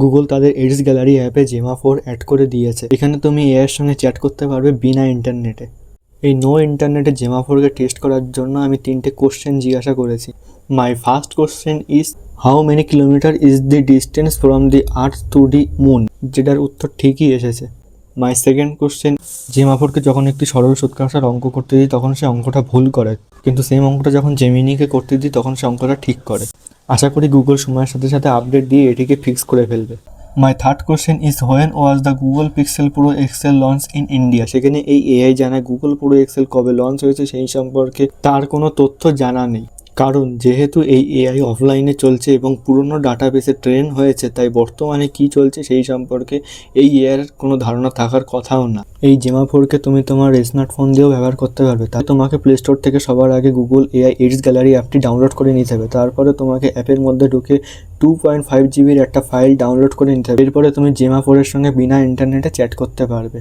Google তাদের ads gallery অ্যাপে Gemma 4 add করে দিয়েছে। এখানে তুমি এআই এর সঙ্গে চ্যাট করতে পারবে বিনা ইন্টারনেটে। এই নো ইন্টারনেটে জেমা 4কে টেস্ট করার জন্য আমি 3টে কোশ্চেন জিজ্ঞাসা করেছি। My first question is how many kilometre is the distance from the earth to the moon, যেটার উত্তর ঠিকই এসেছে। মাই সেকেন্ড কোশ্চেন, জেমা 4কে যখন একটি সরল সূত্রাংশের অঙ্ক করতে দিই তখন সে অঙ্কটা ভুল করে, কিন্তু সেম অঙ্কটা যখন জেমিনিকে করতে দিই তখন সে অঙ্কটা ঠিক করে। আশা করি গুগল সময়ের সাথে সাথে আপডেট দিয়ে এটিকে ফিক্স করে ফেলবে। My third question is when was the Google Pixel pro XL launch in India. সেখানে এই এআই জানায় গুগল প্রো এক্সেল কবে লঞ্চ হয়েছে সেই সম্পর্কে তার কোনো তথ্য জানা নেই, কারণ যেহেতু এই এআই অফলাইনে চলছে এবং পুরনো ডাটাবেসে ট্রেন হয়েছে, তাই বর্তমানে কি চলছে সেই সম্পর্কে এই এআইয়ের কোনো ধারণা থাকার কথাও না। এই জেমা 4কে তুমি তোমার স্মার্টফোন দিয়েও ব্যবহার করতে পারবে। তাই তোমাকে প্লে স্টোর থেকে সবার আগে গুগল এআই এডস গ্যালারি অ্যাপটি ডাউনলোড করে নিতে হবে। তারপরে তোমাকে অ্যাপের মধ্যে ঢুকে 2.5 জিবির একটা ফাইল ডাউনলোড করে নিতে হবে। এরপরে তুমি জেমা 4 এর সঙ্গে বিনা ইন্টারনেটে চ্যাট করতে পারবে।